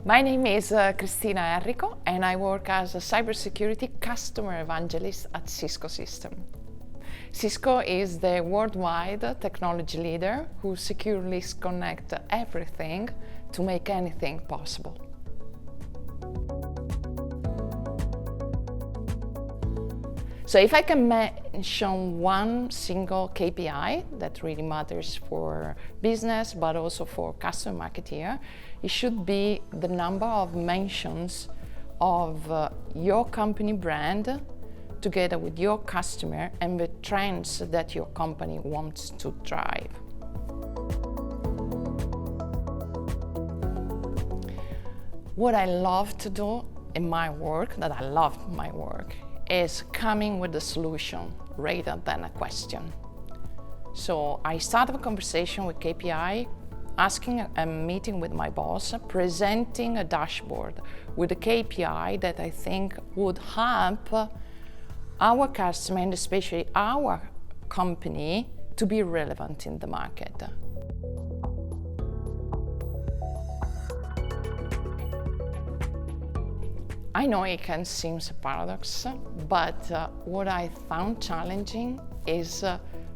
My name is Cristina Errico and I work as a Cybersecurity Customer Evangelist at Cisco System. Cisco is the worldwide technology leader who securely connects everything to make anything possible. So if I can mention one single KPI that really matters for business but also for customer marketeer, it should be the number of mentions of your company brand together with your customer and the trends that your company wants to drive. What I love to do in my work, is coming with a solution rather than a question. So I start a conversation with KPI, asking a meeting with my boss, presenting a dashboard with a KPI that I think would help our customer and especially our company to be relevant in the market. I know it can seem a paradox, but what I found challenging is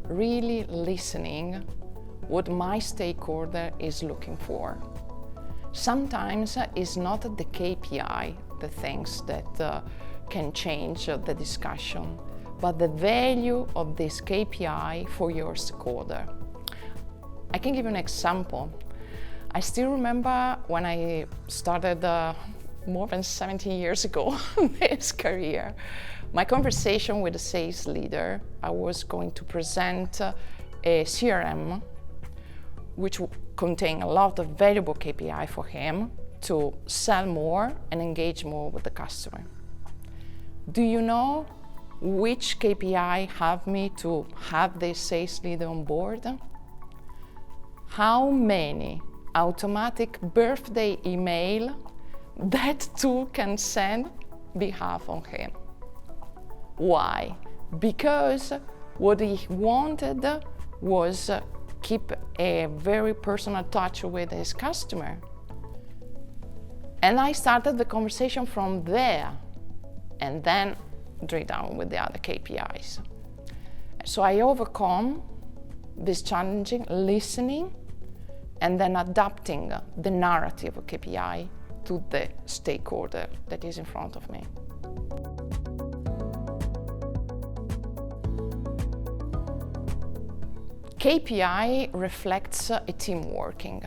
really listening what my stakeholder is looking for. Sometimes it's not the KPI, the things that can change the discussion, but the value of this KPI for your stakeholder. I can give you an example. I still remember when I started more than 17 years ago this career. My conversation with the sales leader, I was going to present a CRM which contained a lot of valuable KPI for him to sell more and engage more with the customer. Do you know which KPI helped me to have this sales leader on board? How many automatic birthday email that tool can send behalf on him. Why? Because what he wanted was keep a very personal touch with his customer. And I started the conversation from there and then drill down with the other KPIs. So I overcome this challenging listening and then adapting the narrative of KPI to the stakeholder that is in front of me. KPI reflects a team working.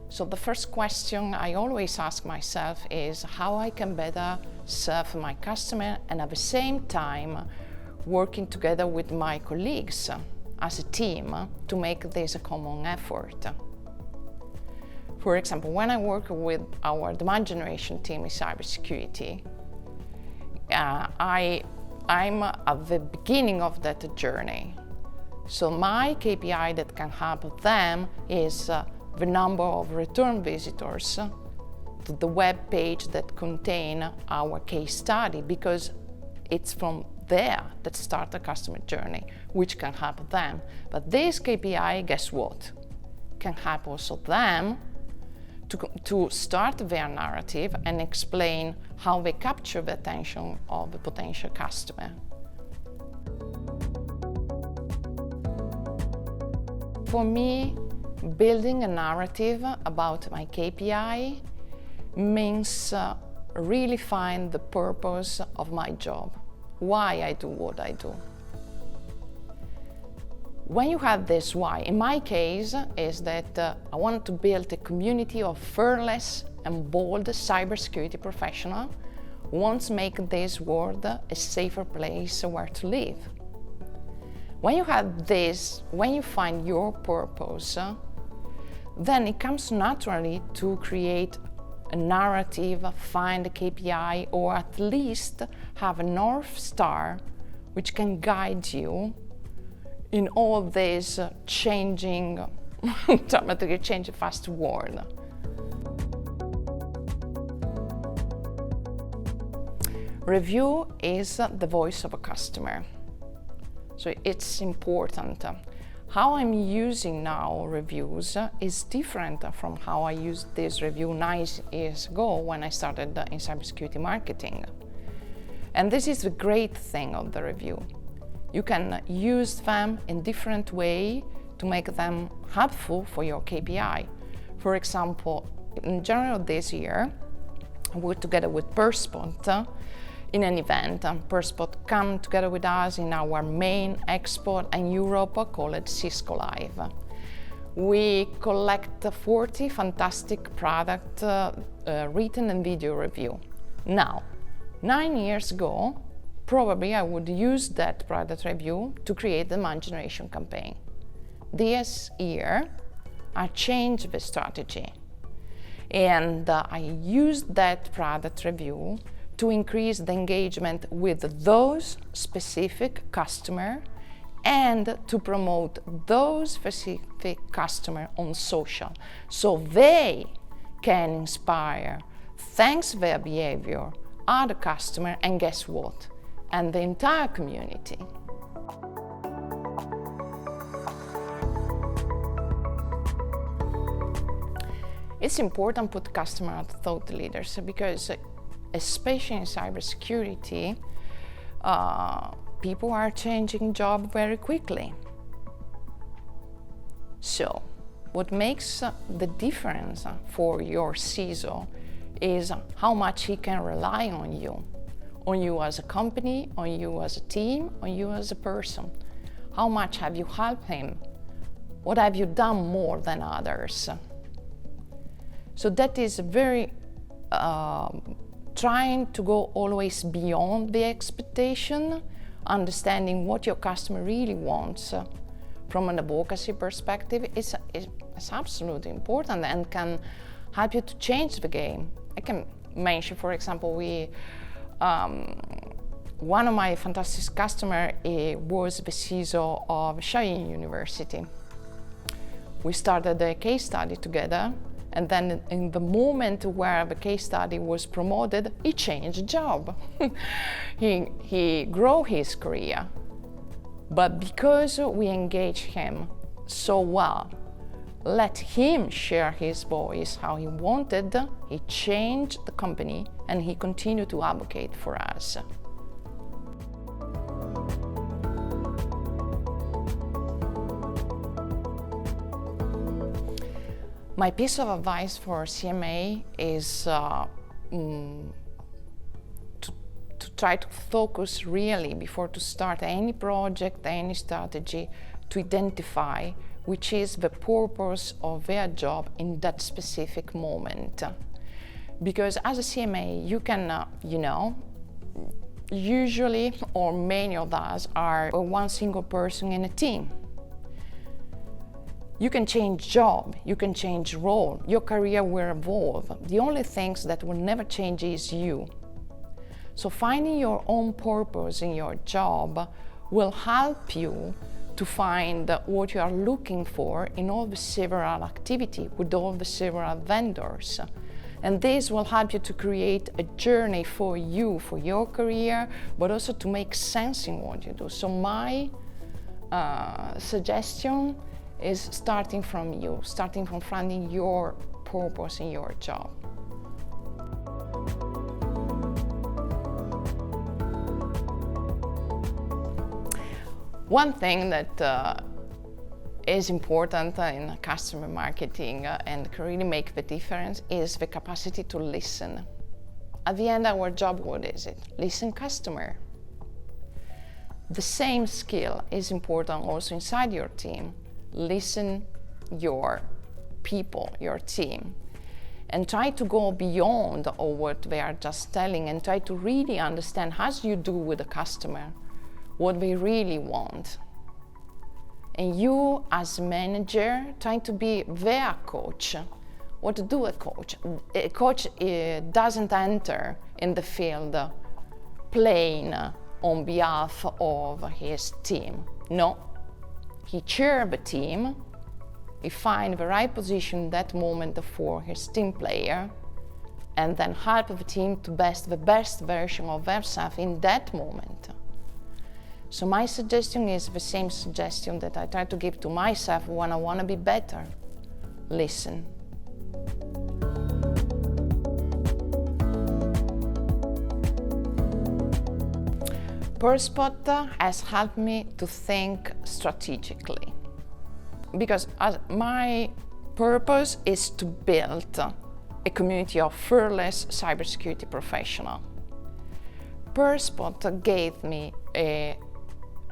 So the first question I always ask myself is how I can better serve my customer and at the same time working together with my colleagues as a team to make this a common effort. For example, when I work with our demand generation team in cybersecurity, I'm at the beginning of that journey. So my KPI that can help them is the number of return visitors to the web page that contain our case study, because it's from there that starts the customer journey, which can help them. But this KPI, guess what? Can help also them to start their narrative and explain how they capture the attention of the potential customer. For me, building a narrative about my KPI means really find the purpose of my job, why I do what I do. When you have this why, in my case, is that I want to build a community of fearless and bold cybersecurity professionals who want to make this world a safer place where to live. When you have this, when you find your purpose, then it comes naturally to create a narrative, find a KPI, or at least have a North Star which can guide you in all this dramatically changing fast world. Review is the voice of a customer. So it's important. how I'm using now reviews is different from how I used this review 9 years ago when I started in cybersecurity marketing. And this is the great thing of the review. You can use them in different way to make them helpful for your KPI. For example, in January this year, we're together with PeerSpot in an event. PeerSpot come together with us in our main expo in Europe called Cisco Live. We collect 40 fantastic product written and video review. Now, 9 years ago, probably I would use that product review to create the demand generation campaign. This year, I changed the strategy and I used that product review to increase the engagement with those specific customers and to promote those specific customers on social so they can inspire, thanks their behavior, other customers, and guess what? And the entire community. It's important to put customer as thought leaders because especially in cybersecurity, people are changing job very quickly. So, what makes the difference for your CISO is how much he can rely on you as a company, on you as a team, on you as a person. How much have you helped him? What have you done more than others? So that is very trying to go always beyond the expectation, understanding what your customer really wants from an advocacy perspective is absolutely important and can help you to change the game. I can mention, for example, one of my fantastic customers was the CISO of Xiaoyin University. We started a case study together, and then in the moment where the case study was promoted, he changed job. he grew his career. But because we engaged him so well, let him share his voice how he wanted, he changed the company and he continued to advocate for us. My piece of advice for CMA is to try to focus really before to start any project, any strategy, to identify which is the purpose of their job in that specific moment. Because as a CMA, you can, usually, or many of us are one single person in a team. You can change job, you can change role, your career will evolve. The only things that will never change is you. So finding your own purpose in your job will help you to find what you are looking for in all the several activities with all the several vendors. And this will help you to create a journey for you, for your career, but also to make sense in what you do. So my suggestion is starting from you, starting from finding your purpose in your job. One thing that is important in customer marketing and can really make the difference is the capacity to listen. At the end, our job, what is it? Listen customer. The same skill is important also inside your team. Listen your people, your team, and try to go beyond what they are just telling and try to really understand, as you do with the customer, what they really want. And you as a manager trying to be their coach. What to do a coach? A coach doesn't enter in the field playing on behalf of his team. No. He chairs the team, he finds the right position that moment for his team player, and then help the team to the best version of themselves in that moment. So my suggestion is the same suggestion that I try to give to myself when I want to be better. Listen. PeerSpot has helped me to think strategically, because my purpose is to build a community of fearless cybersecurity professionals. PeerSpot gave me an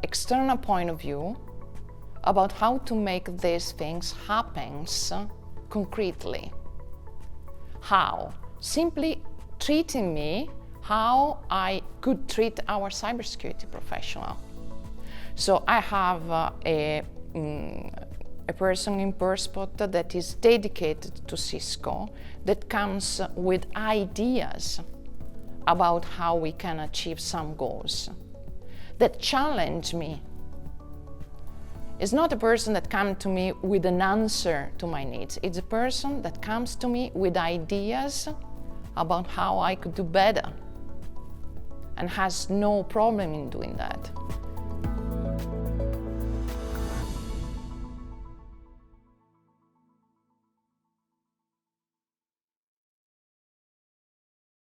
external point of view about how to make these things happen concretely. How? Simply treating me how I could treat our cybersecurity professional. So I have a person in PeerSpot that is dedicated to Cisco, that comes with ideas about how we can achieve some goals, that challenge me. It's not a person that comes to me with an answer to my needs. It's a person that comes to me with ideas about how I could do better, and has no problem in doing that.